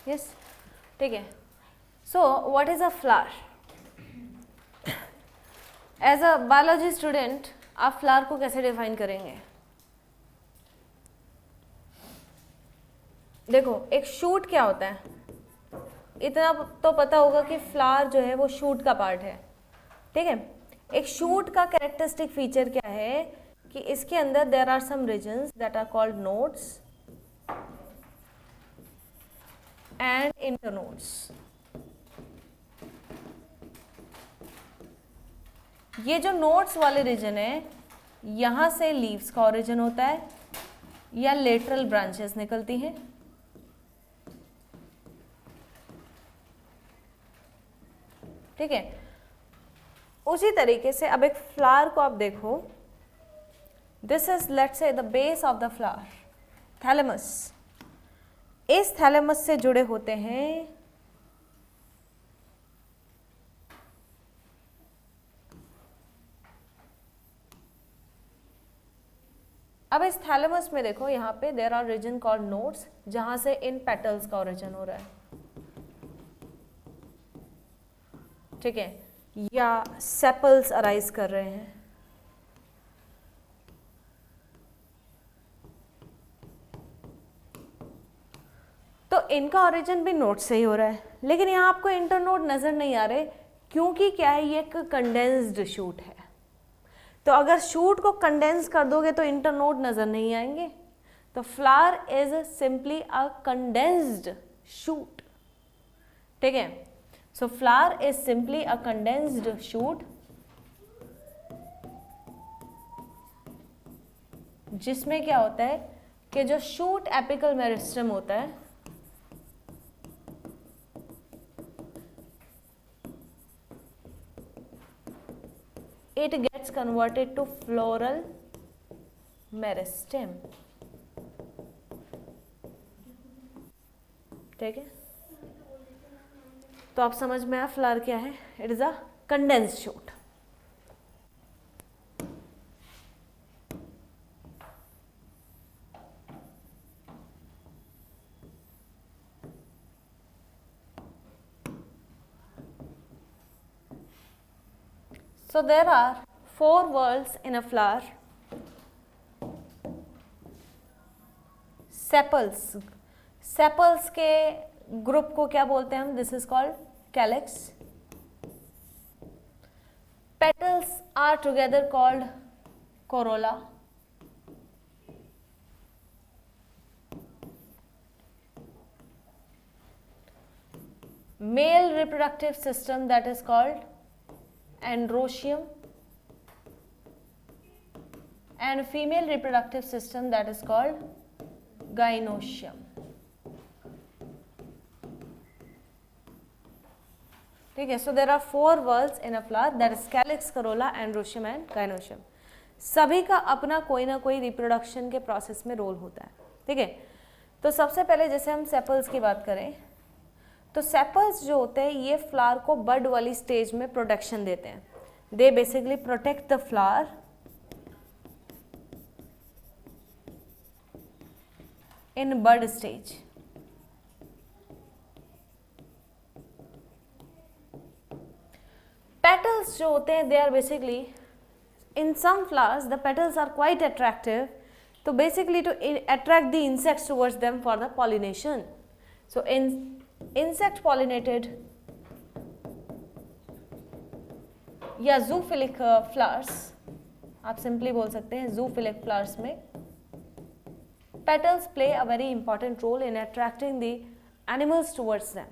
Yes, ठीक है। So what is a flower? As a biology student आप flower को कैसे डिफाइन करेंगे? देखो, एक शूट क्या होता है, इतना तो पता होगा कि फ्लावर जो है वो शूट का पार्ट है, ठीक है। एक शूट का कैरेक्टरिस्टिक फीचर क्या है कि इसके अंदर there are some regions that are called nodes and internodes. ये जो नोड्स वाले रीजन है, यहाँ से लीव्स का ओरिजिन होता है या लेटरल ब्रांचेस निकलती हैं, ठीक है। उसी तरीके से अब एक फ्लावर को आप देखो, this is let's say the base of the flower, thalamus. इस थैलेमस से जुड़े होते हैं अब इस थैलेमस में देखो, यहाँ पे there are region called nodes, जहां से इन पेटल्स का ओरिजिन हो रहा है, ठीक है, या सेपल्स अराइज कर रहे हैं। तो इनका ओरिजिन भी नोड से ही हो रहा है, लेकिन यहाँ आपको इंटरनोड नजर नहीं आ रहे, क्योंकि क्या है, ये एक कंडेंस्ड शूट है। तो अगर शूट को कंडेंस कर दोगे तो इंटरनोड नजर नहीं आएंगे। तो flower is simply a condensed shoot, ठीक है। सो flower is simply a condensed shoot, जिसमें क्या होता है कि जो शूट एपिकल मेरिस्टेम होता है, it gets converted to floral meristem, ठीक है। तो आप समझ में आया फ्लावर क्या है, it is a condensed shoot. So there are 4 whorls in a flower. Sepals. Sepals के ग्रुप को क्या बोलते हैं हम? This is called calyx. Petals are together called corolla. Male reproductive system that is called androecium, and female reproductive system that is called gynoecium, ठीक है। सो there are 4 whorls in a flower, that is calyx, corolla, androecium and gynoecium. सभी का अपना कोई ना कोई reproduction के process में रोल होता है, ठीक है। तो सबसे पहले जैसे हम सेपल्स की बात करें, तो सेपल्स जो होते हैं ये फ्लावर को बड वाली स्टेज में प्रोटेक्शन देते हैं। They basically protect the flower in bud stage. Petals जो होते हैं, they are basically in some flowers the petals are quite attractive, तो basically to attract the insects towards them for the pollination. So in insect pollinated या zoophilic flowers, आप simply बोल सकते हैं zoophilic flowers में petals play a very important role in attracting the animals towards them.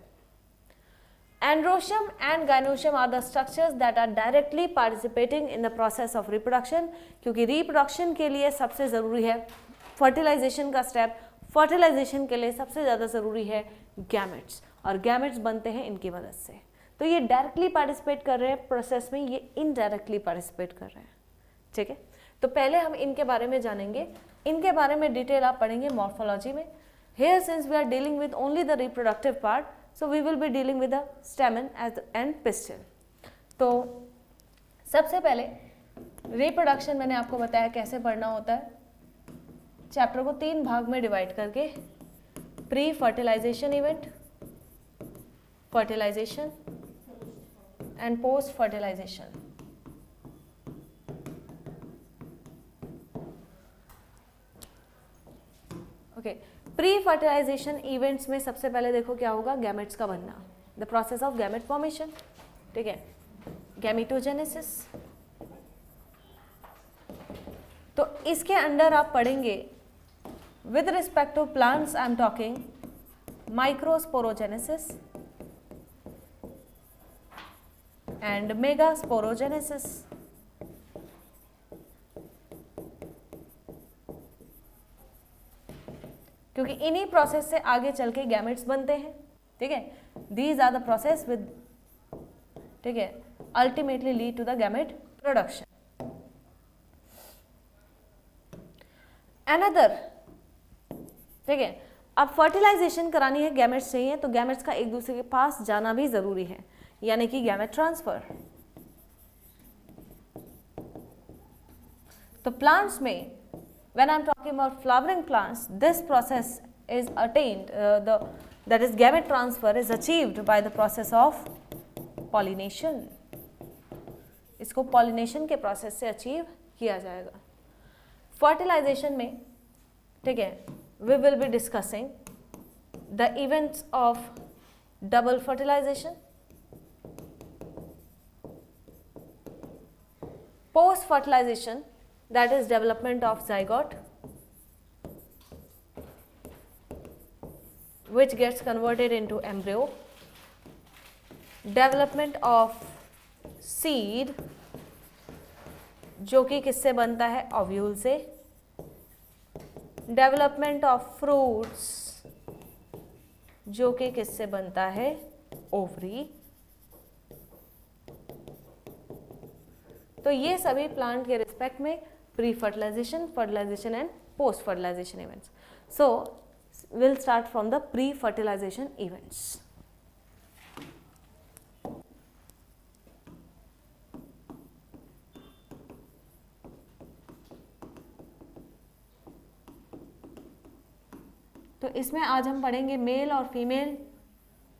Androecium and gynoecium are the structures that are directly participating in the process of reproduction, क्योंकि reproduction के लिए सबसे ज़रूरी है fertilization का step, fertilization के लिए सबसे ज़्यादा ज़रूरी है गैमेट्स, और गैमेट्स बनते हैं इनकी मदद से। तो ये डायरेक्टली पार्टिसिपेट कर रहे हैं प्रोसेस में, ये इनडायरेक्टली पार्टिसिपेट कर रहे हैं, ठीक है। तो पहले हम इनके बारे में जानेंगे, इनके बारे में डिटेल आप पढ़ेंगे मॉर्फोलॉजी में। Here since we are dealing with only the reproductive part, so we will be dealing with the stamen and pistil. तो सबसे पहले रिप्रोडक्शन मैंने आपको बताया कैसे पढ़ना होता है। चैप्टर को 3 भाग में डिवाइड करके, pre fertilization event, fertilization and post fertilization. Okay, pre fertilization events में सबसे पहले देखो क्या होगा, गैमेट्स का बनना, the process of gamete formation, ठीक है, गैमेटोजेनेसिस। तो इसके अंडर आप पढ़ेंगे with respect to plants I am talking microsporogenesis and megasporogenesis. क्योंकि इन्हीं प्रोसेस से आगे चल के गैमेट्स बनते हैं, ठीक है, these are the process with, ठीक है, ultimately lead to the gamete production. Another, ठीक है, अब फर्टिलाइजेशन करानी है, गैमेट्स चाहिए, तो गैमेट्स का एक दूसरे के पास जाना भी जरूरी है, यानी कि गैमेट ट्रांसफर। तो प्लांट्स में when I'm talking about flowering plants, this process is attained, that is gamete transfer is achieved by the process of pollination. इसको pollination के process से achieve किया जाएगा। Fertilization में, ठीक है, we will be discussing the events of double fertilization, post fertilization, that is development of zygote which gets converted into embryo, development of seed जो कि किससे बनता है, ओव्यूल से, development of fruits जो कि किससे बनता है, ओवरी। तो ये सभी प्लांट के रिस्पेक्ट में pre fertilization, fertilization and post fertilization events. So will start from the pre fertilization events. तो इसमें आज हम पढ़ेंगे मेल और फीमेल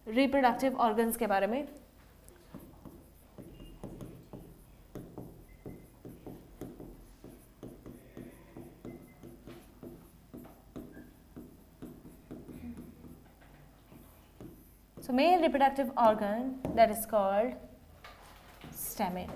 रिप्रोडक्टिव ऑर्गन्स के बारे में। So male reproductive organ that is called stamen.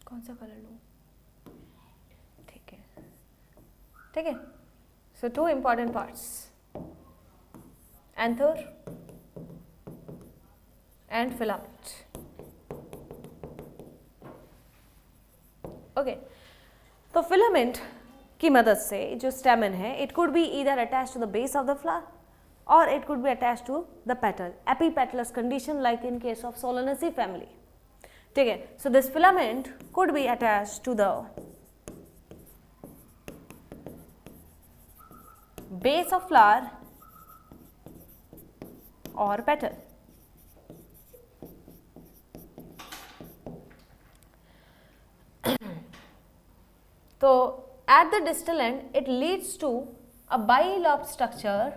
कौन सा कलर लूँ, ठीक है, ठीक है। So two important parts, anther and filament. Okay, तो फिलामेंट की मदद से जो स्टेमन है, it could be either attach to the base of the flower और it could be attach to the petal, epipetalous condition like in case of Solanaceae family, ठीक है। So this filament could be attach to the base of flower और petal. तो at the distal end it leads to a bilobed structure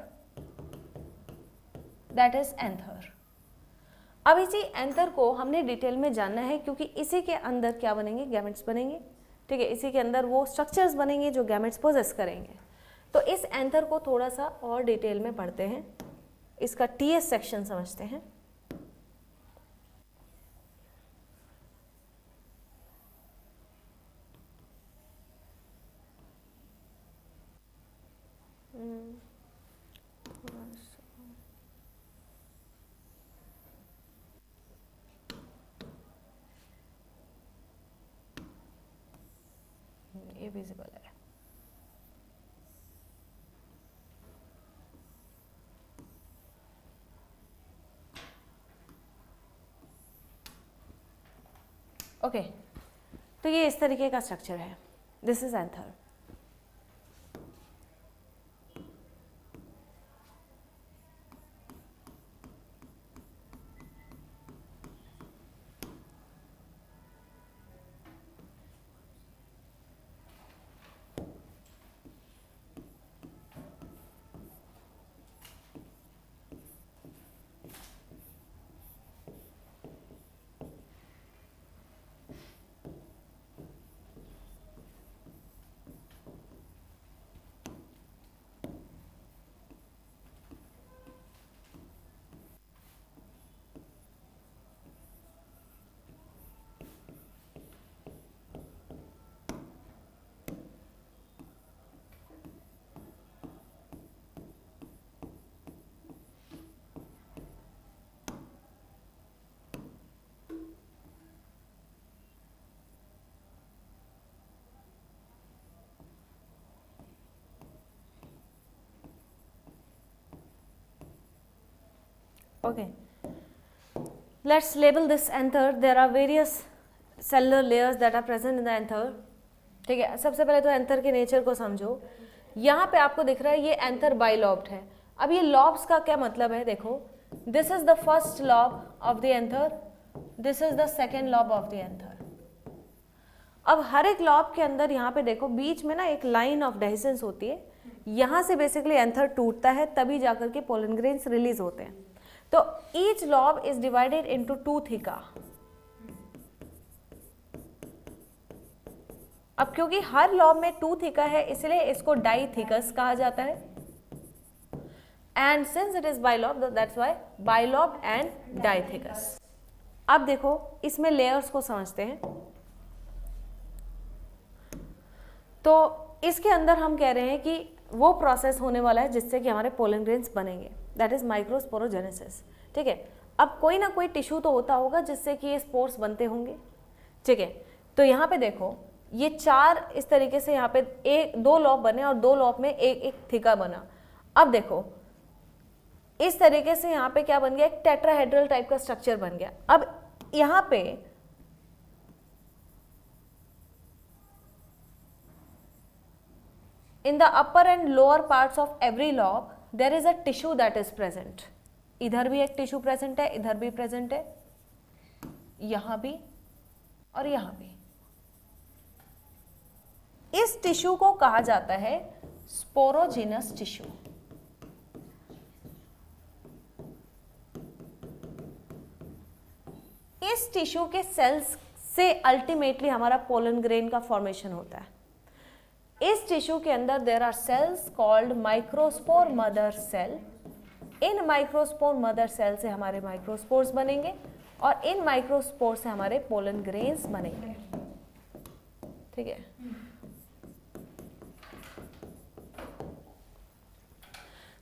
that is anther. अब इसी anther को हमने detail में जानना है क्योंकि इसी के अंदर क्या बनेंगे, गैमेट्स बनेंगे, ठीक है। इसी के अंदर वो स्ट्रक्चर्स बनेंगे जो गैमेट्स पोजेस करेंगे। तो इस एंथर को थोड़ा सा और डिटेल में पढ़ते हैं, इसका टीएस सेक्शन समझते हैं। ये विजिबल है। ओके, तो ये इस तरीके का स्ट्रक्चर है, this is anther. Okay, let's label this anther. There are various cellular layers that are present in the anther. ठीक है, सबसे पहले तो एंथर के नेचर को समझो. यहाँ पे आपको दिख रहा है ये एंथर बाइलॉब्ड है. अब ये लॉब्स का क्या मतलब है, देखो, this is the first lobe of the anther, this is the second lobe of the anther. अब हर एक लॉब के अंदर यहाँ पे देखो बीच में ना एक लाइन ऑफ डेहिसेंस होती है. यहाँ से बेसिकली एंथर टूटता है, तभी जाकर के पोलन ग्रेन्स रिलीज होते हैं. तो each lobe is divided into two theca. अब क्योंकि हर लॉब में टू थिका है इसलिए इसको डाइथिकस कहा जाता है. And since it is bilobe that's why bilobe and dithecous. अब देखो इसमें लेयर्स को समझते हैं. तो इसके अंदर हम कह रहे हैं कि वो प्रोसेस होने वाला है जिससे कि हमारे पोलन ग्रेन्स बनेंगे, दैट इज माइक्रोस्पोरोजेनेसिस. ठीक है, अब कोई ना कोई टिश्यू तो होता होगा जिससे कि ये स्पोर्स बनते होंगे. ठीक है, तो यहाँ पे देखो ये चार इस तरीके से यहाँ पे एक दो लॉब बने और दो लॉब में एक एक थिका बना. अब देखो इस तरीके से यहाँ पे क्या बन गया, एक टेट्राहेड्रल टाइप का स्ट्रक्चर बन गया. अब यहाँ पे in the upper and lower parts of every lobe there is a tissue that is present. इधर भी एक टिश्यू प्रेजेंट है, इधर भी प्रेजेंट है, यहां भी और यहां भी. इस टिश्यू को कहा जाता है स्पोरोजिनस टिश्यू. इस टिश्यू के सेल्स से अल्टीमेटली हमारा पोलन ग्रेन का फॉर्मेशन होता है. इस टिश्यू के अंदर there are cells called microspore mother cell. इन माइक्रोस्पोर मदर सेल से हमारे माइक्रोस्पोर्स बनेंगे और इन माइक्रोस्पोर से हमारे पोलन ग्रेन्स बनेंगे. ठीक है,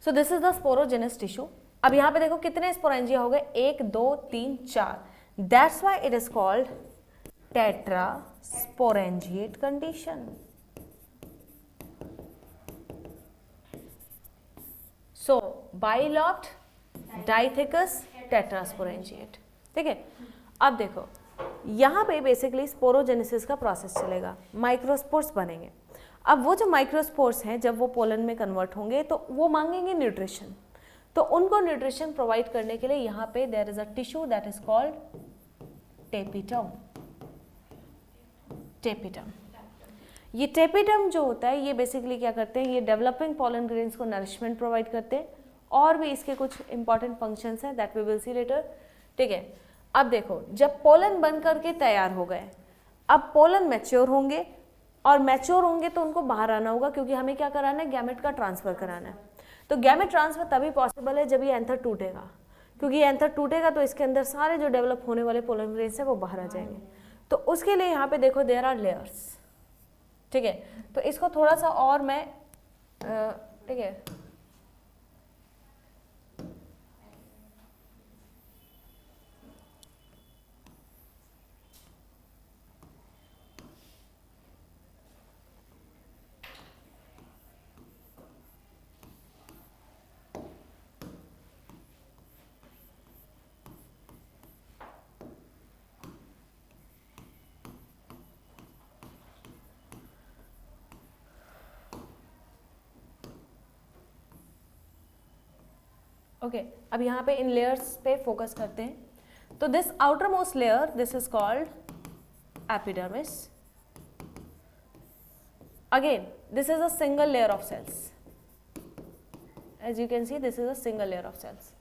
so this is the sporogenous tissue. अब यहां पे देखो कितने स्पोरेंजिया हो गए, 1 2 3 4. That's why it is called tetra sporangiate condition. So bilobed, dithecous, tetrasporangiate. ठीक है, अब देखो यहाँ पे बेसिकली स्पोरोजेनेसिस का प्रोसेस चलेगा, माइक्रोस्पोर्स बनेंगे. अब वो जो माइक्रोस्पोर्स हैं जब वो पोलन में कन्वर्ट होंगे तो वो मांगेंगे न्यूट्रिशन. तो उनको न्यूट्रिशन प्रोवाइड करने के लिए यहाँ पे there is a tissue that is called tapetum. Tapetum, ये टेपिटम जो होता है ये बेसिकली क्या करते हैं, ये डेवलपिंग पोलन ग्रेन्स को नरिशमेंट प्रोवाइड करते हैं. और भी इसके कुछ इंपॉर्टेंट फंक्शंस हैं that we will see later. ठीक है, अब देखो जब पोलन बन करके तैयार हो गए, अब पोलन मैच्योर होंगे और मैच्योर होंगे तो उनको बाहर आना होगा क्योंकि हमें क्या कराना है, गैमेट का ट्रांसफर कराना है. तो गैमेट ट्रांसफर तभी पॉसिबल है जब ये एंथर टूटेगा, क्योंकि ये एंथर टूटेगा तो इसके अंदर सारे जो डेवलप होने वाले पोलन ग्रेन्स हैं वो बाहर आ जाएंगे. तो उसके लिए यहाँ पे देखो देयर आर लेयर्स. ठीक है, तो इसको थोड़ा सा और मैं ठीक है ओके. अब यहाँ पे इन लेयर्स पे फोकस करते हैं. तो this outermost layer this is called epidermis. Again this is a single layer of cells. As you can see this is a single layer of cells.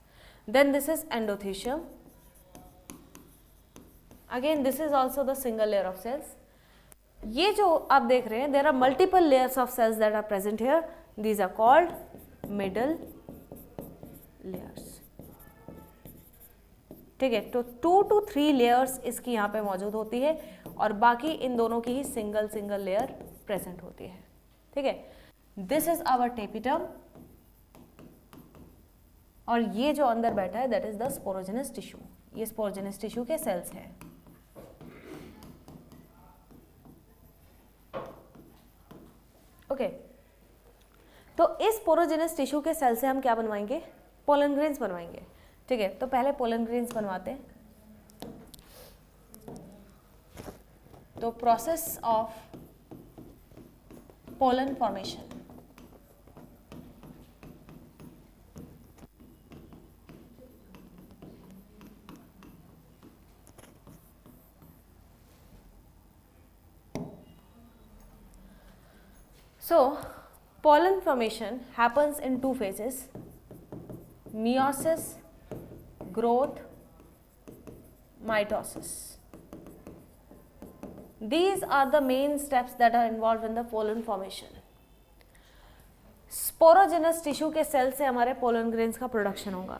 Then this is endothecium. Again this is also the single layer of cells. ये जो आप देख रहे हैं there are multiple layers of cells that are present here. These are called middle layers. ठीक है, तो 2 to 3 layers इसकी यहाँ पे मौजूद होती है और बाकी इन दोनों की ही सिंगल सिंगल लेयर प्रेजेंट होती है. ठीक है, दिस इज आवर टेपिटम और ये जो अंदर बैठा है that is the sporogenous tissue. ये स्पोरोजेनस टिश्यू के सेल्स हैं. ओके, तो इस स्पोरोजेनस टिश्यू के सेल से हम क्या बनवाएंगे, पोलन ग्रेन्स बनवाएंगे. ठीक है, तो पहले पोलन ग्रेन्स बनवाते हैं। तो process of pollen formation, so pollen formation happens in two phases: meiosis, growth, mitosis. These are the main steps that are involved in the pollen formation. Sporogenous tissue के cell से हमारे pollen grains का production होगा।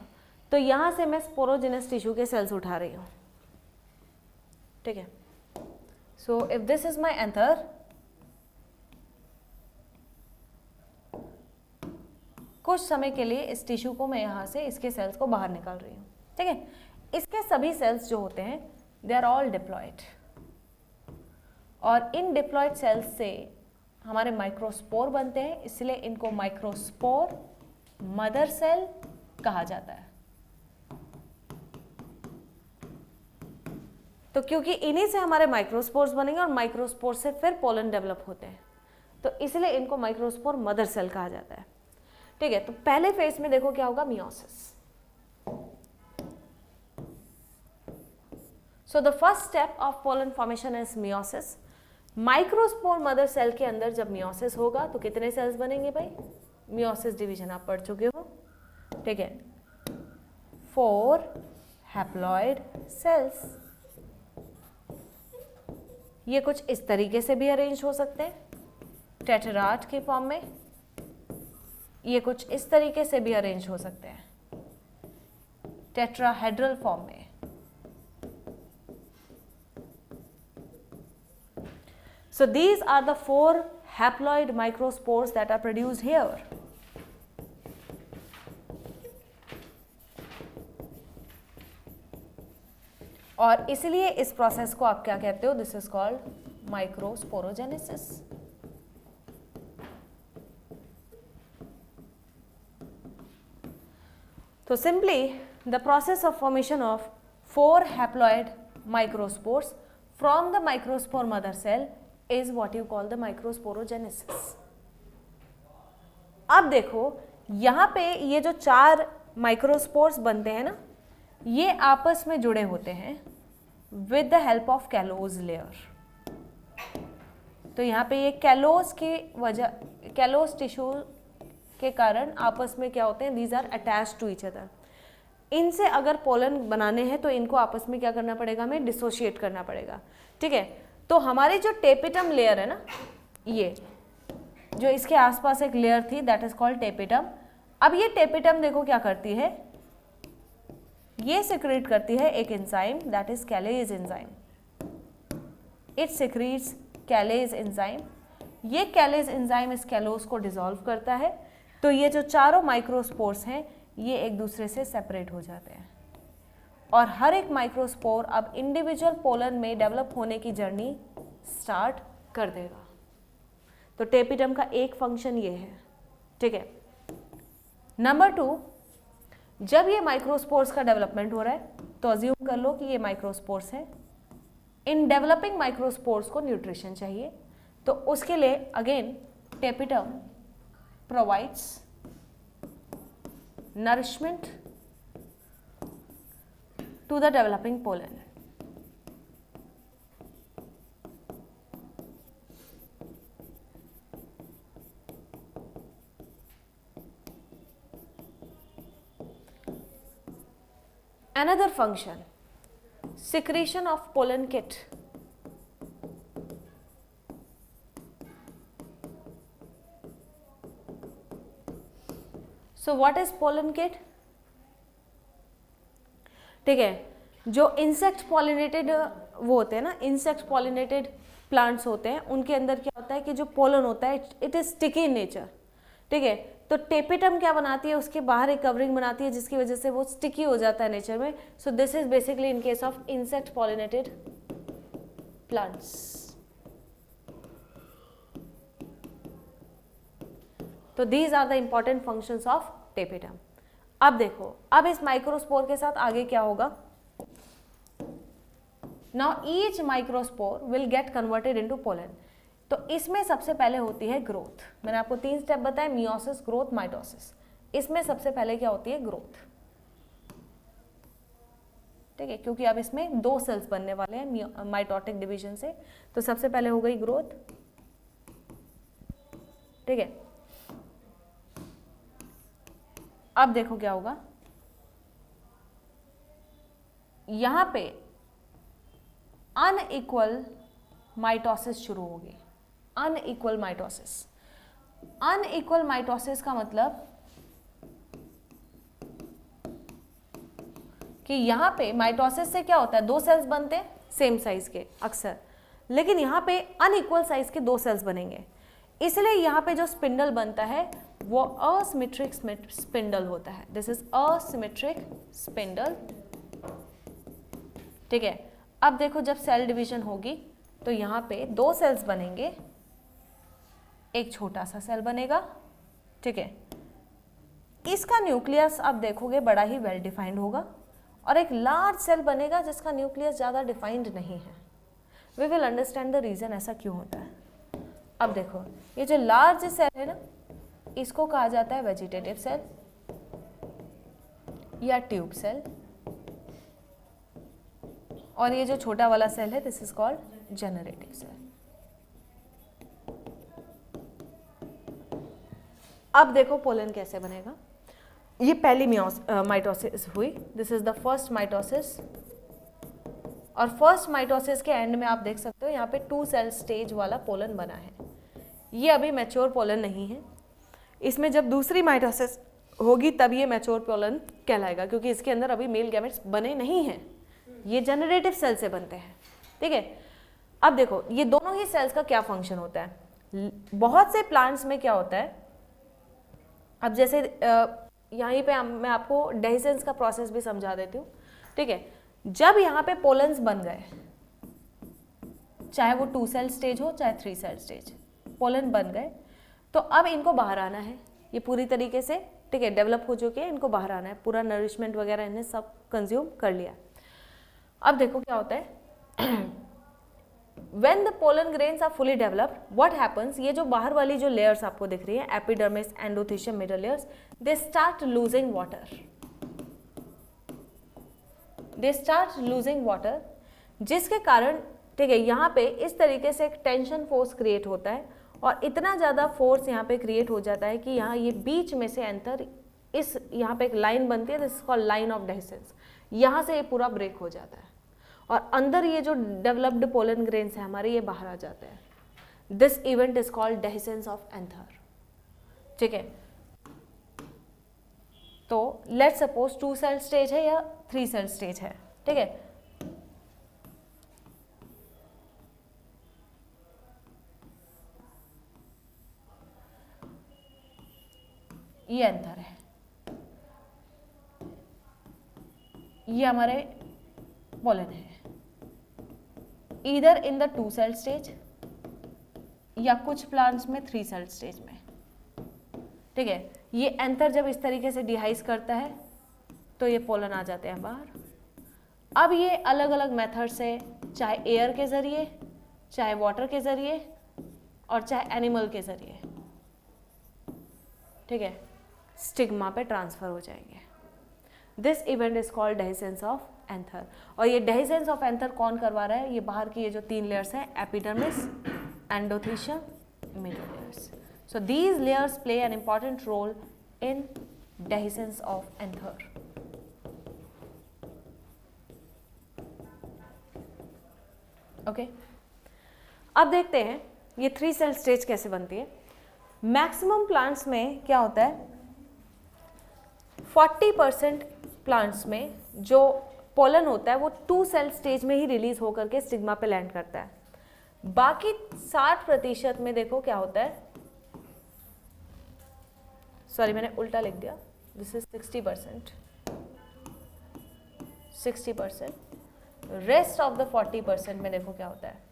तो यहाँ से मैं sporogenous tissue के सेल्स उठा रही हूँ, ठीक है। So if this is my anther, कुछ समय के लिए इस टिश्यू को मैं यहाँ से इसके सेल्स को बाहर निकाल रही हूँ, ठीक है। इसके सभी सेल्स जो होते हैं दे आर ऑल डिप्लॉयड, और इन डिप्लॉयड सेल्स से हमारे माइक्रोस्पोर बनते हैं, इसलिए इनको माइक्रोस्पोर मदर सेल कहा जाता है। तो क्योंकि इन्हीं से हमारे माइक्रोस्पोर्स बनेंगे और माइक्रोस्पोर से फिर पोलन डेवलप होते हैं, तो इसलिए इनको माइक्रोस्पोर मदर सेल कहा जाता है, ठीक है। तो पहले फेज में देखो क्या होगा, meiosis. So the first step of pollen formation is meiosis. Microspore mother cell के अंदर जब मियोसिस होगा तो कितने सेल्स बनेंगे भाई, मियोसिस डिवीजन आप पढ़ चुके हो, ठीक है। 4 हैप्लॉइड सेल्स। ये कुछ इस तरीके से भी अरेंज हो सकते हैं, टेट्राड के फॉर्म में। ये कुछ इस तरीके से भी अरेंज हो सकते हैं, टेट्राहेड्रल फॉर्म में। So these are the 4 haploid microspores that are produced here. और इसलिए इस प्रोसेस को आप क्या कहते हो, this is called microsporogenesis. So simply the process of formation of 4 haploid microspores from the microspore mother cell is what you call the microsporogenesis. अब देखो यहाँ पे ये जो 4 माइक्रोस्पोर्स बनते हैं ना, ये आपस में जुड़े होते हैं with the help of callose layer. तो यहाँ पे ये callose की वजह, callose टिश्यू के कारण आपस में क्या होते हैं, these are attached to each other. इनसे अगर पोलन बनाने हैं तो इनको आपस में क्या करना पड़ेगा, हमें डिसोशिएट करना पड़ेगा, ठीक है। तो हमारी जो टेपिटम लेयर है ना, ये जो इसके आसपास एक लेयर थी दैट इज कॉल्ड टेपिटम। अब ये टेपिटम देखो क्या करती है, ये सिक्रीट करती है एक enzyme that is callase enzyme. It secretes callase enzyme. ये कैलेज एंजाइम इस कैलोस को डिसॉल्व करता है, तो ये जो चारों माइक्रोस्पोर्स हैं ये एक दूसरे से सेपरेट हो जाते हैं, और हर एक माइक्रोस्पोर अब इंडिविजुअल पोलन में डेवलप होने की जर्नी स्टार्ट कर देगा। तो टेपिटम का एक फंक्शन ये है, ठीक है। नंबर 2, जब ये माइक्रोस्पोर्स का डेवलपमेंट हो रहा है तो अज्यूम कर लो कि ये माइक्रोस्पोर्स हैं। इन डेवलपिंग माइक्रोस्पोर्स को न्यूट्रिशन चाहिए, तो उसके लिए again tapetum provides nourishment to the developing pollen. Another function, secretion of pollen kit. So what is pollen kit? ठीक है, जो इंसेक्ट पॉलिनेटेड वो होते हैं ना, इंसेक्ट पॉलिनेटेड प्लांट्स होते हैं, उनके अंदर क्या होता है कि जो पोलन होता है it is sticky in nature, ठीक है। तो टेपिटम क्या बनाती है, उसके बाहर एक कवरिंग बनाती है जिसकी वजह से वो स्टिकी हो जाता है नेचर में। So this is basically in case of insect pollinated plants. तो these are the important functions of tapetum. अब देखो, अब इस माइक्रोस्पोर के साथ आगे क्या होगा, now each microspore will get converted into pollen. तो इसमें सबसे पहले होती है ग्रोथ। मैंने आपको 3 स्टेप बताए, मियोसिस, ग्रोथ, माइटोसिस। इसमें सबसे पहले क्या होती है, ग्रोथ। ठीक है, क्योंकि अब इसमें 2 सेल्स बनने वाले हैं माइटोटिक डिवीजन से, तो सबसे पहले हो गई ग्रोथ। ठीक है, अब देखो क्या होगा, यहां पे अनइक्वल माइटोसिस शुरू होगी। अनइक्वल माइटोसिस, अनइक्वल माइटोसिस का मतलब कि यहां पे माइटोसिस से क्या होता है, 2 सेल्स बनते हैं सेम साइज के अक्सर, लेकिन यहां पे अनइक्वल साइज के 2 सेल्स बनेंगे, इसलिए यहां पे जो स्पिंडल बनता है वो असिमेट्रिक स्पिंडल होता है। This is asymmetric spindle. ठीक है, अब देखो जब सेल डिवीजन होगी तो यहाँ पे 2 सेल्स बनेंगे, एक छोटा सा सेल बनेगा। ठीक है, इसका न्यूक्लियस आप देखोगे बड़ा ही वेल डिफाइंड होगा, और एक लार्ज सेल बनेगा जिसका न्यूक्लियस ज़्यादा डिफाइंड नहीं है। We will understand the reason ऐसा क्यों होता है। अब देखो, ये जो लार्ज सेल है ना, इसको कहा जाता है वेजिटेटिव सेल या ट्यूब सेल, और ये जो छोटा वाला सेल है this is called generative cell. अब देखो पोलन कैसे बनेगा। ये पहली माइटोसिस हुई, this is the first mitosis, और फर्स्ट माइटोसिस के एंड में आप देख सकते हो यहाँ पे 2 सेल स्टेज वाला पोलन बना है। ये अभी मैच्योर पोलन नहीं है, इसमें जब दूसरी माइटोसिस होगी तब ये मैच्योर पोलन कहलाएगा, क्योंकि इसके अंदर अभी मेल गैमेट्स बने नहीं हैं, ये जनरेटिव सेल से बनते हैं। ठीक है, अब देखो ये दोनों ही सेल्स का क्या फंक्शन होता है। बहुत से प्लांट्स में क्या होता है, अब जैसे यहीं पे मैं आपको डेहिसेंस का प्रोसेस भी समझा देती हूँ। ठीक है, जब यहाँ पे पोलन्स बन गए, चाहे वो 2 सेल स्टेज हो चाहे 3 सेल स्टेज, पोलन बन गए, तो अब इनको बाहर आना है। ये पूरी तरीके से ठीक है डेवलप हो चुके हैं, इनको बाहर आना है, पूरा नरिशमेंट वगैरह इन्हें सब कंज्यूम कर लिया। अब देखो क्या होता है, when the pollen grains are fully developed, what happens, ये जो बाहर वाली जो layers आपको दिख रही है, epidermis, endothecium, middle layers, they start losing water. They start losing water, जिसके कारण ठीक है यहाँ पे इस तरीके से एक टेंशन फोर्स क्रिएट होता है, और इतना ज़्यादा फोर्स यहाँ पे क्रिएट हो जाता है कि यहाँ ये बीच में से एंटर, इस यहाँ पे एक लाइन बनती है, this is called line of dehiscence, यहाँ से ये पूरा ब्रेक हो जाता है, और अंदर ये जो डेवलप्ड पोलन ग्रेन्स है हमारे, ये बाहर आ जाते हैं। This event is called dehiscence of anther. ठीक है, तो लेट्स सपोज 2 सेल स्टेज है या 3 सेल स्टेज है। ठीक है, ये एंथर है, ये हमारे पोलन है, either in the 2 cell stage या कुछ प्लांट्स में 3 सेल स्टेज में। ठीक है, ये एंथर जब इस तरीके से डिहाइस करता है तो ये पोलन आ जाते हैं बाहर। अब ये अलग अलग मेथड से, चाहे एयर के जरिए, चाहे वाटर के जरिए, और चाहे एनिमल के जरिए, ठीक है, स्टिग्मा पे ट्रांसफर हो जाएंगे। This event is called dehiscence of anther. और ये डेहिसेंस ऑफ एंथर कौन करवा रहा है, ये बाहर की ये जो 3 लेयर्स हैं, epidermis, endothecium, middle layers. So these layers play an important role in dehiscence of anther. Okay, अब देखते हैं ये 3 सेल स्टेज कैसे बनती है। मैक्सिमम प्लांट्स में क्या होता है, 40% प्लांट्स में जो पोलन होता है वो 2 सेल स्टेज में ही रिलीज होकर के स्टिग्मा पे लैंड करता है। बाकी 60% में देखो क्या होता है, सॉरी मैंने उल्टा लिख दिया, this is 60%, rest of the 40% में देखो क्या होता है।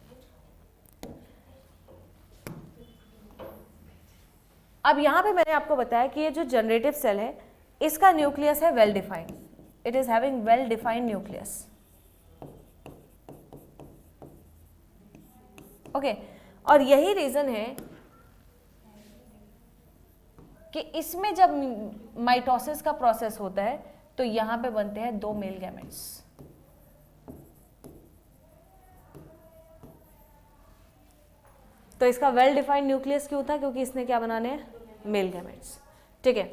अब यहां पे मैंने आपको बताया कि ये जो जनरेटिव सेल है इसका न्यूक्लियस है well defined, it is having well defined nucleus. Okay, और यही रीजन है कि इसमें जब माइटोसिस का प्रोसेस होता है तो यहां पे बनते हैं 2 मेल गैमेट्स। तो इसका वेल डिफाइंड न्यूक्लियस क्यों था? क्योंकि इसने क्या बनाने हैं? Male gametes. ठीक है,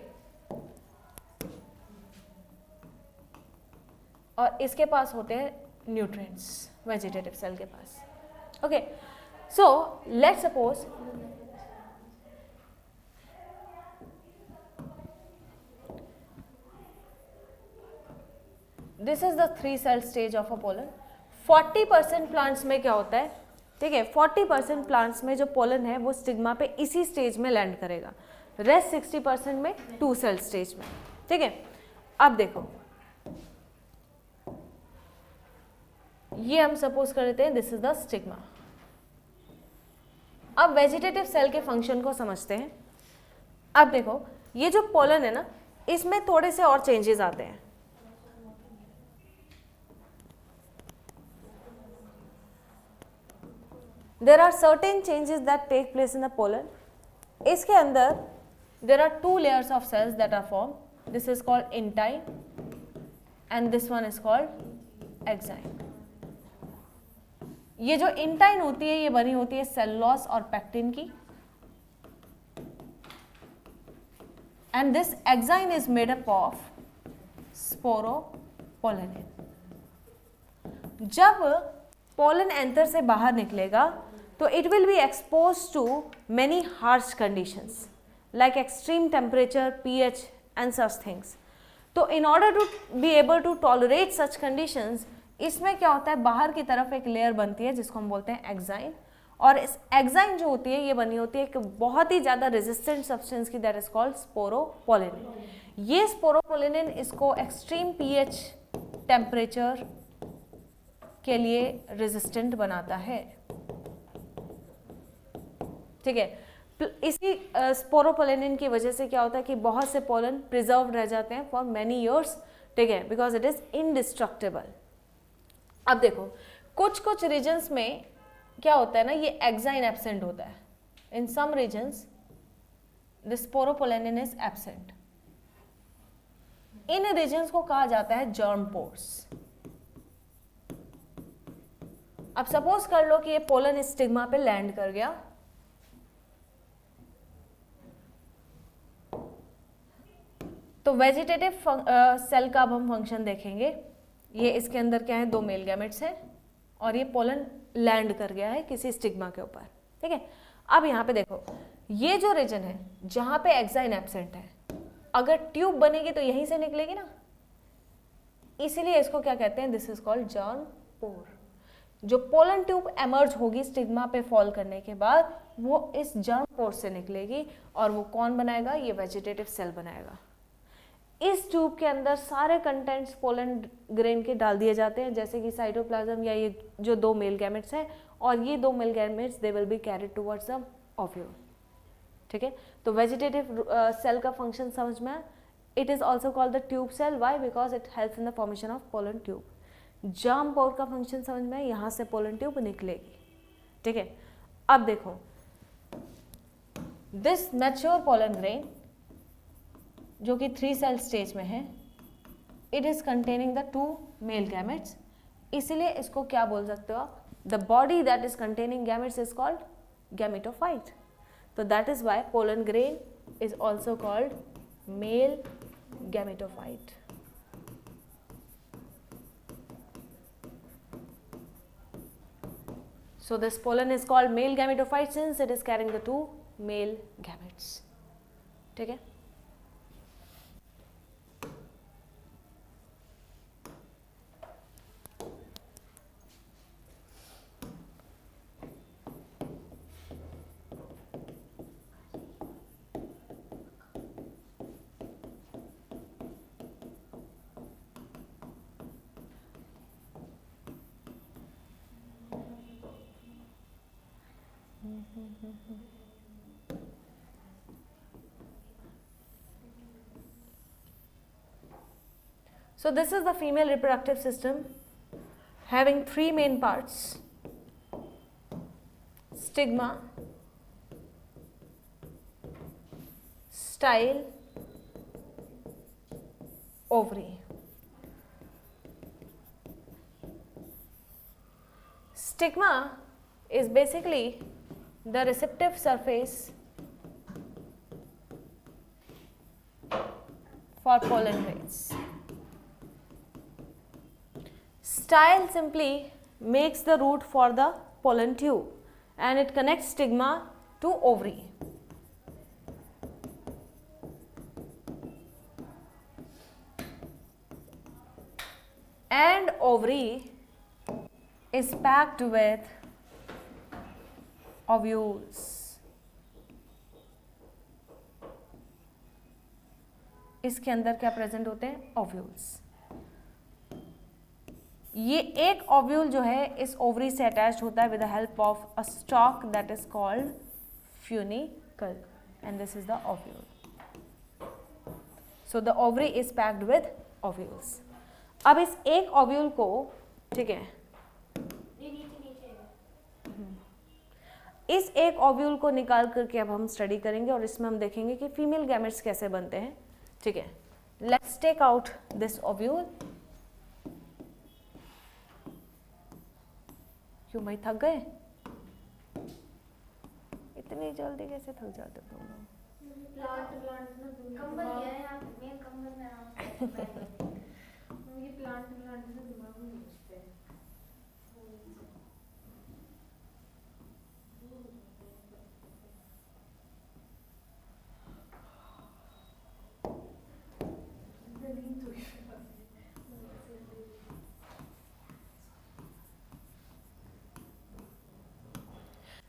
और इसके पास होते हैं न्यूट्रिएंट्स वेजिटेटिव सेल के पास। Okay, so let's suppose this is the 3 cell stage of a pollen. 40% plants में क्या होता है? ठीक है, 40% प्लांट्स में जो पोलन है वो स्टिग्मा पे इसी स्टेज में लैंड करेगा, रेस्ट 60% में 2 सेल स्टेज में। ठीक है, अब देखो ये हम सपोज कर लेते हैं दिस इज द स्टिग्मा। अब वेजिटेटिव सेल के फंक्शन को समझते हैं। अब देखो ये जो पोलन है ना, इसमें थोड़े से और चेंजेस आते हैं। There are certain changes that take place in the pollen. इसके अंदर there are 2 layers of cells that are formed. This is called intine and this one is called exine. ये जो intine होती है ये बनी होती है सेलुलोज और पैक्टिन की, and this exine is made up of sporopollenin. जब पोलन एंथर से बाहर निकलेगा तो it will be expose to many harsh conditions like extreme temperature, pH and such things. तो in order to be able to tolerate such conditions, इसमें क्या होता है, बाहर की तरफ एक लेयर बनती है जिसको हम बोलते हैं एक्साइन, और इस एक्साइन जो होती है ये बनी होती है एक बहुत ही ज़्यादा रेजिस्टेंट सब्सटेंस की, दैट इज कॉल्ड स्पोरोपोलेनिन। ये स्पोरोपोलेनिन इसको एक्सट्रीम pH टेम्परेचर के लिए रेजिस्टेंट बनाता है। ठीक है, इसी स्पोरोपोलेनिन की वजह से क्या होता है कि बहुत से पोलन प्रिजर्व रह जाते हैं फॉर मेनी इयर्स। ठीक है, बिकॉज इट इज इनडिस्ट्रक्टेबल। अब देखो कुछ कुछ रीजन्स में क्या होता है ना, ये एक्साइन एब्सेंट होता है। In some regions the sporopollenin is absent. इन रीजन्स को कहा जाता है जर्म पोर्स। अब सपोज कर लो कि ये पोलन स्टिग्मा पे लैंड कर गया, तो वेजिटेटिव सेल का अब हम फंक्शन देखेंगे। ये इसके अंदर क्या है, 2 मेल गैमेट्स हैं और ये पोलन लैंड कर गया है किसी स्टिग्मा के ऊपर। ठीक है, अब यहाँ पे देखो ये जो रीजन है जहाँ पे एक्साइन एब्सेंट है, अगर ट्यूब बनेगी तो यहीं से निकलेगी ना, इसीलिए इसको क्या कहते हैं, दिस इज कॉल्ड जर्म पोर। जो पोलन ट्यूब एमर्ज होगी स्टिग्मा पे फॉल करने के बाद, वो इस जर्म पोर से निकलेगी और वो कौन बनाएगा, ये वेजिटेटिव सेल बनाएगा। इस ट्यूब के अंदर सारे कंटेंट्स पोलन ग्रेन के डाल दिए जाते हैं, जैसे कि साइटोप्लाज्म या ये जो 2 मेल गैमेट्स हैं, और ये 2 male gametes they will be carried towards the ovule. ठीक है, तो वेजिटेटिव सेल का फंक्शन समझ में आया। It is also called the tube cell, why? Because it helps in the formation of pollen tube. Germ pore का function समझ में आया, यहाँ से पोलन ट्यूब निकलेगी। ठीक है, अब देखो दिस मैच्योर पोलन ग्रेन जो कि 3 सेल स्टेज में है, it is containing the 2 male gametes, इसलिए इसको क्या बोल सकते हो, the body that is containing gametes is called gametophyte. तो that is why pollen grain is also called male gametophyte. So this pollen is called male gametophyte since it is carrying the 2 male gametes. ठीक है, So this is the female reproductive system having three main parts: stigma, style, ovary. Stigma is basically the receptive surface for pollen grains. Style simply makes the route for the pollen tube and it connects stigma to ovary. And ovary is packed with ovules. इसके अंदर क्या present होते हैं? Ovules. ये एक ovule जो है इस ओवरी से अटैच्ड होता है with the help of a stock that is called funicle and this is the ovule. So the ovary is packed with ovules. अब इस एक ओव्यूल को, ठीक है, इस एक ओव्यूल को निकाल करके अब हम स्टडी करेंगे और इसमें हम देखेंगे कि फीमेल गैमेट्स कैसे बनते हैं. ठीक है, let's take out this ovule. क्यों भाई थक गए? इतनी जल्दी कैसे थक जाते तुम लोग?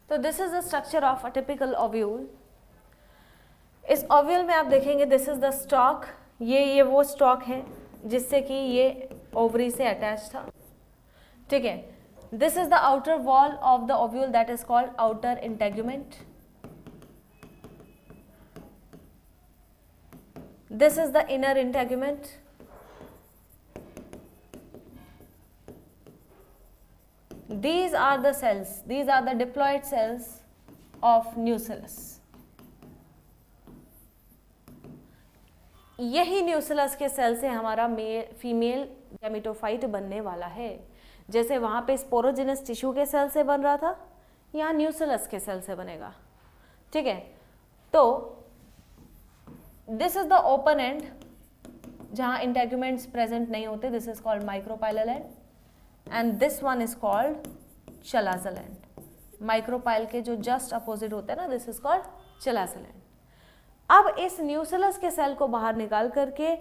तो this is the structure of a typical ovule. इस ओव्यूल में आप देखेंगे दिस इज द स्टॉक. ये वो स्टॉक है जिससे कि ये ओवरी से अटैच था. ठीक है, this is the outer wall of the ovule that is called outer integument. This is the inner integument. These are the cells, these are the diploid cells of nucellus. यही nucellus के cell से हमारा female gametophyte बनने वाला है. जैसे वहाँ पे स्पोरोजिनस टिश्यू के सेल से बन रहा था, यहाँ न्यूसेलस के सेल से बनेगा. ठीक है, तो this is the open end जहाँ इंटेगुमेंट्स प्रेजेंट नहीं होते. This is called micropylar end and this one is called chalazal end. Micropyle के जो जस्ट अपोजिट होते हैं ना, this is called chalazal end. अब इस न्यूसेलस के सेल को बाहर निकाल करके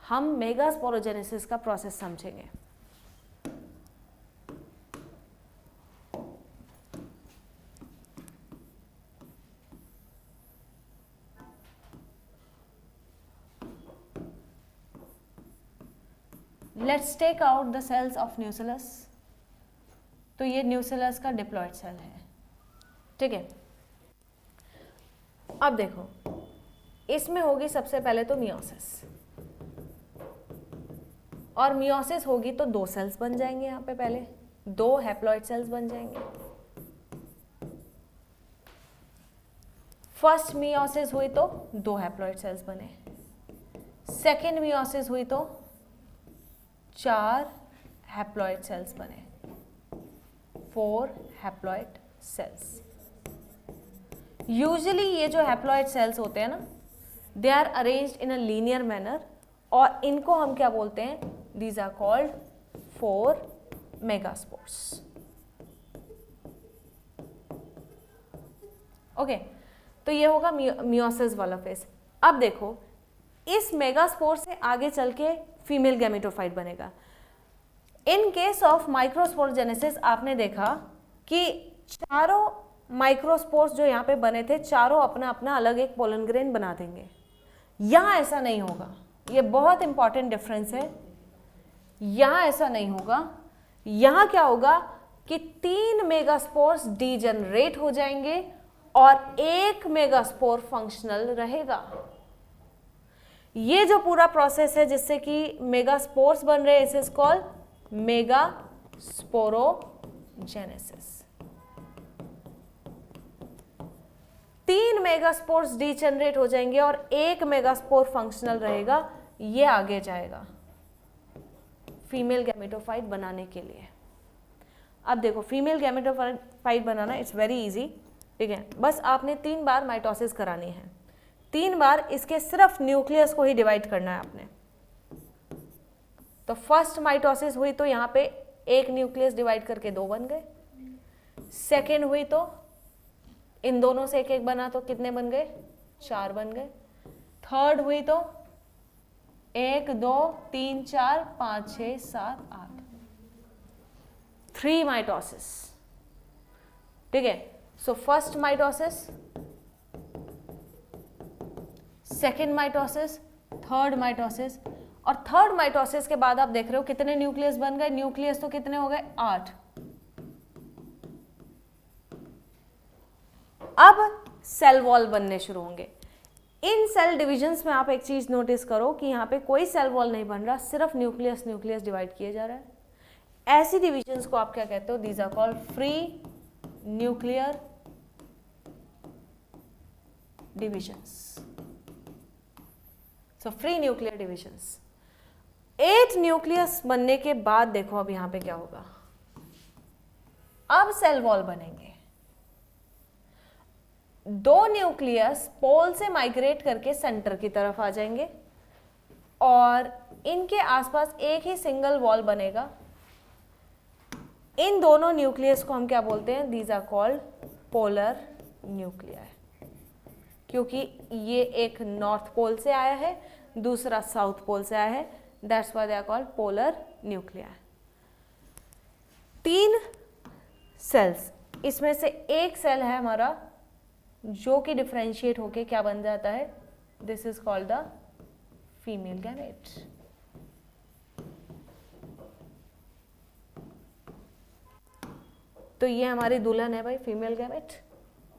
हम मेगास्पोरोजेनेसिस का प्रोसेस समझेंगे. Let's take out the cells of nucellus. तो ये न्यूसेलस का डिप्लॉइड सेल है. ठीक है, अब देखो इसमें होगी सबसे पहले तो मियोसिस, और मियोसिस होगी तो दो सेल्स बन जाएंगे. यहाँ पे पहले दो हैप्लॉइड सेल्स बन जाएंगे. फर्स्ट मियोसिस हुई तो दो हैप्लॉइड सेल्स बने. सेकेंड मियोसिस हुई तो 4 हैप्लॉइड सेल्स बने. 4 हैप्लॉइड सेल्स. यूजुअली ये जो हैप्लॉइड सेल्स होते हैं ना, they are arranged in a linear manner, और इनको हम क्या बोलते हैं? These are called 4 megaspores. Okay, तो ये होगा मियोसिस वाला फेज. अब देखो इस मेगास्पोर से आगे चल के फीमेल गैमेटोफाइट बनेगा. इन केस ऑफ माइक्रोस्पोरोजेनेसिस आपने देखा कि चारों माइक्रोस्पोर्स जो यहाँ पे बने थे, चारों अपना अपना अलग एक पोलन ग्रेन बना देंगे. यहाँ ऐसा नहीं होगा. ये बहुत इंपॉर्टेंट डिफरेंस है. यहाँ ऐसा नहीं होगा. यहाँ क्या होगा कि 3 मेगास्पोर्स डीजनरेट हो जाएंगे और 1 मेगास्पोर फंक्शनल रहेगा. ये जो पूरा प्रोसेस है जिससे कि मेगास्पोर्स बन रहे हैं, इस is called megasporogenesis. 3 megaspores degenerate हो जाएंगे और 1 मेगास्पोर फंक्शनल रहेगा, ये आगे जाएगा फीमेल गैमेटोफाइट बनाने के लिए। अब देखो female gametophyte banana it's very easy, ठीक है। बस आपने 3 बार माइटोसिस करानी है, 3 बार इसके सिर्फ न्यूक्लियस को ही डिवाइड करना है आपने। तो फर्स्ट माइटोसिस हुई तो यहाँ पे 1 न्यूक्लियस डिवाइड करके 2 बन गए। सेकेंड हुई तो इन दोनों से 1 बना तो कितने बन गए, 4 बन गए। थर्ड हुई तो 1 2 3 4 5 6 7 8, 3 माइटोसिस, ठीक है। So first mitosis, second mitosis, third mitosis, और थर्ड माइटोसिस के बाद आप देख रहे हो कितने न्यूक्लियस बन गए, न्यूक्लियस तो कितने हो गए, 8। अब सेल वॉल बनने शुरू होंगे। इन सेल डिविजन्स में आप एक चीज नोटिस करो कि यहाँ पे कोई सेल वॉल नहीं बन रहा, सिर्फ न्यूक्लियस न्यूक्लियस डिवाइड किए जा रहा है। ऐसी डिविजन्स को आप क्या कहते हो, these are called free nuclear divisions. So free nuclear divisions. 8 nucleus बनने के बाद देखो अब यहां पे क्या होगा, अब सेल वॉल बनेंगे। 2 न्यूक्लियस पोल से माइग्रेट करके सेंटर की तरफ आ जाएंगे और इनके आसपास एक ही सिंगल वॉल बनेगा। इन दोनों न्यूक्लियस को हम क्या बोलते हैं, these are called polar nuclear, क्योंकि ये एक नॉर्थ पोल से आया है, दूसरा साउथ पोल से आया है, that's why they are called polar nuclear. 3 cells, इसमें से एक सेल है हमारा जो कि डिफरेंशिएट होके क्या बन जाता है, this is called the female gamete. तो ये हमारी दुल्हन है भाई, फीमेल गैमेट।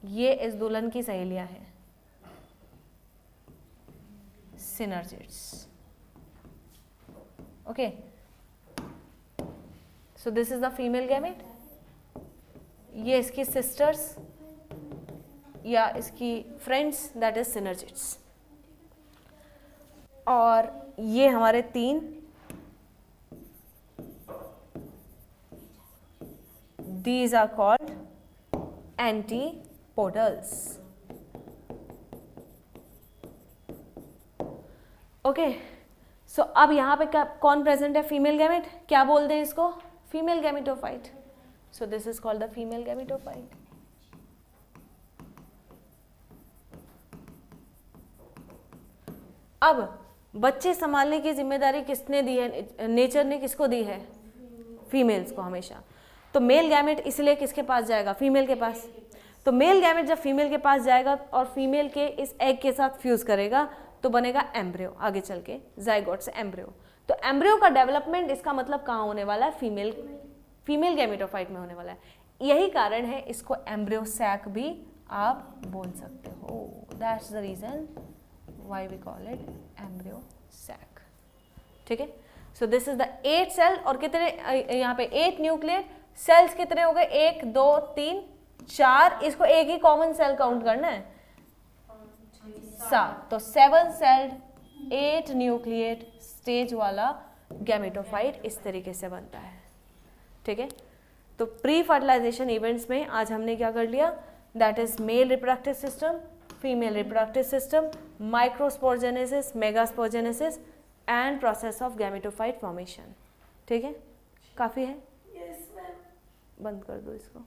ये इस दुल्हन की सहेलियां हैं, synergids. Okay, so this is the female gamete. ये इसकी सिस्टर्स या इसकी फ्रेंड्स, दैट इज सिनर्जिड्स। और ये हमारे 3 these are called antipodals. Okay, so अब यहाँ पे कौन प्रेजेंट है, फीमेल गैमेट। क्या बोलते हैं इसको, female gametophyte. So this is called the female gametophyte. अब बच्चे संभालने की जिम्मेदारी किसने दी है, नेचर ने किसको दी है, फीमेल्स को हमेशा। तो मेल गैमेट इसलिए किसके पास जाएगा, फीमेल के पास। तो मेल गैमेट जब फीमेल के पास जाएगा और फीमेल के इस एग के साथ फ्यूज करेगा तो बनेगा एम्ब्रियो, आगे चल के जाइगोट से एम्ब्रियो। तो एम्ब्रियो का डेवलपमेंट इसका मतलब कहाँ होने वाला है, फीमेल गैमेटोफाइट में होने वाला है। यही कारण है इसको एम्ब्रियो सैक भी आप बोल सकते हो, that's the reason why we call it embryo sac. ठीक है, so this is the 8 cell. और कितने यहाँ पे 8 न्यूक्लियर सेल्स कितने हो गए, 1 2 3 4, इसको एक ही कॉमन सेल काउंट करना है 7। तो 7 सेल्ड 8 न्यूक्लिएट स्टेज वाला गैमेटोफाइट इस तरीके से बनता है। ठीक है, तो प्री फर्टिलाइजेशन इवेंट्स में आज हमने क्या कर लिया, that is male reproductive system, female reproductive system, microsporogenesis, megasporogenesis and process of gametophyte formation. ठीक है, काफ़ी है, बंद कर दो इसको।